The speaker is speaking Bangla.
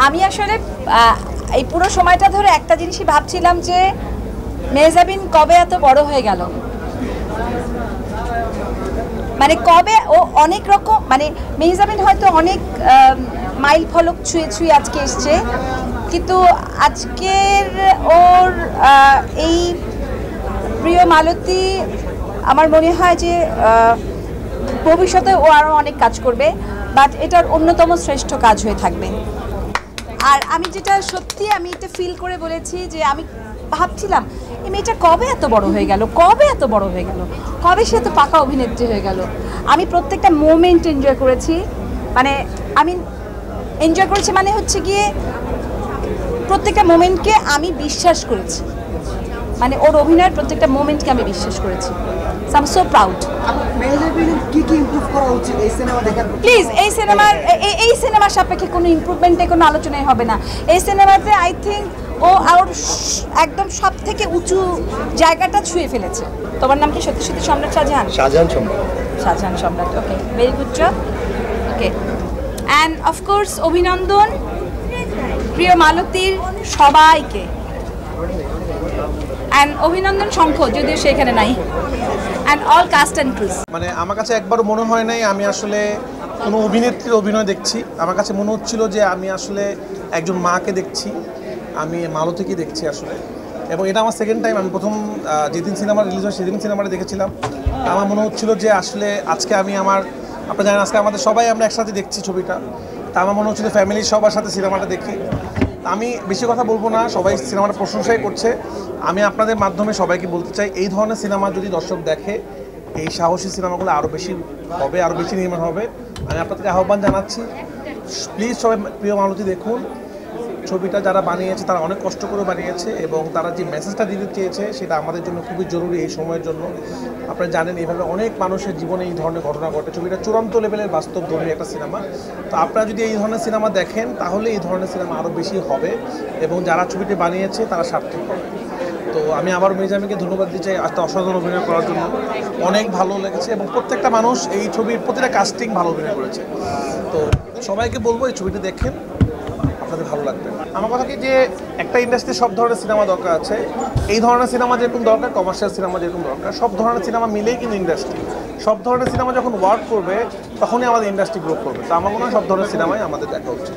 আমি আসলে এই পুরো সময়টা ধরে একটা জিনিসই ভাবছিলাম যে মেহজাবিন কবে এত বড় হয়ে গেল, মানে কবে ও অনেক রকম, মানে মেহজাবিন হয়তো অনেক মাইল ফলক ছুঁয়ে ছুঁয়ে আজকে এসছে, কিন্তু আজকের ওর এই প্রিয় মালতী আমার মনে হয় যে ভবিষ্যতে ও আরও অনেক কাজ করবে, বাট এটার অন্যতম শ্রেষ্ঠ কাজ হয়ে থাকবে। আর আমি যেটা সত্যি আমি এটা ফিল করে বলেছি যে আমি ভাবছিলাম এই মেয়েটা কবে এত বড় হয়ে গেল, কবে এত বড় হয়ে গেল, কবে সে এত পাকা অভিনেত্রী হয়ে গেল। আমি প্রত্যেকটা মোমেন্ট এনজয় করেছি, মানে আমি এনজয় করেছি মানে হচ্ছে গিয়ে প্রত্যেকটা মোমেন্টকে আমি বিশ্বাস করেছি, মানে ওর অভিনয়ের প্রত্যেকটা মোমেন্টকে আমি বিশ্বাস করেছি। So I am so proud. Please এই সিনেমার সাপেক্ষে কোনো ইমপ্রুভমেন্টে কোনো আলোচনাই হবে না। এই সিনেমাতে আই থিঙ্ক ও আর একদম সব থেকে উঁচু জায়গাটা ছুঁয়ে ফেলেছে। তোমার নাম কি? সত্যি সত্যি সম্রাট শাহজাহান? শাহজাহান সম্রাট। Okay, very good job. Okay, and of course অভিনন্দন প্রিয় মালতীর সবাইকে, অ্যান্ড অভিনন্দন শঙ্খ, যদিও সে এখানে নাই, and all cast and crew. মানে আমার কাছে একবারও মনে হয় নাই আমি আসলে কোনো অভিনেত্রীর অভিনয় দেখছি। আমার কাছে মনে হচ্ছিল যে আমি আসলে একজন মাকে দেখছি, আমি মালতীকে দেখছি আসলে। এবং এটা আমার সেকেন্ড টাইম। আমি প্রথম যেদিন সিনেমা রিলিজ হয় সেদিন সিনেমাটা দেখেছিলাম। আমার মনে হচ্ছিল যে আসলে আজকে আমি আপনারা জানেন আজকে আমাদের সবাই আমরা একসাথে দেখছি ছবিটা। তা আমার মনে হচ্ছিল ফ্যামিলির সবার সাথে সিনেমাটা দেখি। আমি বেশি কথা বলবো না, সবাই সিনেমাটা প্রশংসাই করছে। আমি আপনাদের মাধ্যমে সবাইকে বলতে চাই, এই ধরনের সিনেমা যদি দর্শক দেখে, এই সাহসী সিনেমাগুলো আরও বেশি হবে, আরও বেশি নির্মাণ হবে। আমি আপনাদেরকে আহ্বান জানাচ্ছি, প্লিজ সবাই প্রিয় মালতী দেখুন। ছবিটা যারা বানিয়েছে তারা অনেক কষ্ট করে বানিয়েছে এবং তারা যে মেসেজটা দিতে চেয়েছে সেটা আমাদের জন্য খুবই জরুরি এই সময়ের জন্য। আপনারা জানেন এইভাবে অনেক মানুষের জীবনে এই ধরনের ঘটনা ঘটে। ছবিটা চূড়ান্ত লেভেলের বাস্তবধর্মী একটা সিনেমা। তো আপনারা যদি এই ধরনের সিনেমা দেখেন তাহলে এই ধরনের সিনেমা আরও বেশি হবে এবং যারা ছবিটি বানিয়েছে তারা সার্থক হবে। তো আমি আবার মেহজাবিনকে ধন্যবাদ দিতে চাই আজকে অসাধারণ অভিনয় করার জন্য। অনেক ভালো লেগেছে এবং প্রত্যেকটা মানুষ এই ছবির প্রতিটা কাস্টিং ভালো অভিনয় করেছে। তো সবাইকে বলবো এই ছবিটি দেখেন, আপনাদের ভালো লাগবে। আমার কথা কি যে একটা ইন্ডাস্ট্রি সব ধরনের সিনেমা দরকার আছে। এই ধরনের সিনেমা যেরকম দরকার, কমার্শিয়াল সিনেমা যেরকম দরকার, সব ধরনের সিনেমা মিলেই কিন্তু ইন্ডাস্ট্রি। সব ধরনের সিনেমা যখন ওয়ার্ক করবে তখনই আমাদের ইন্ডাস্ট্রি গ্রো করবে। তো আমার মনে হয় সব ধরনের সিনেমাই আমাদের দেখা উচিত।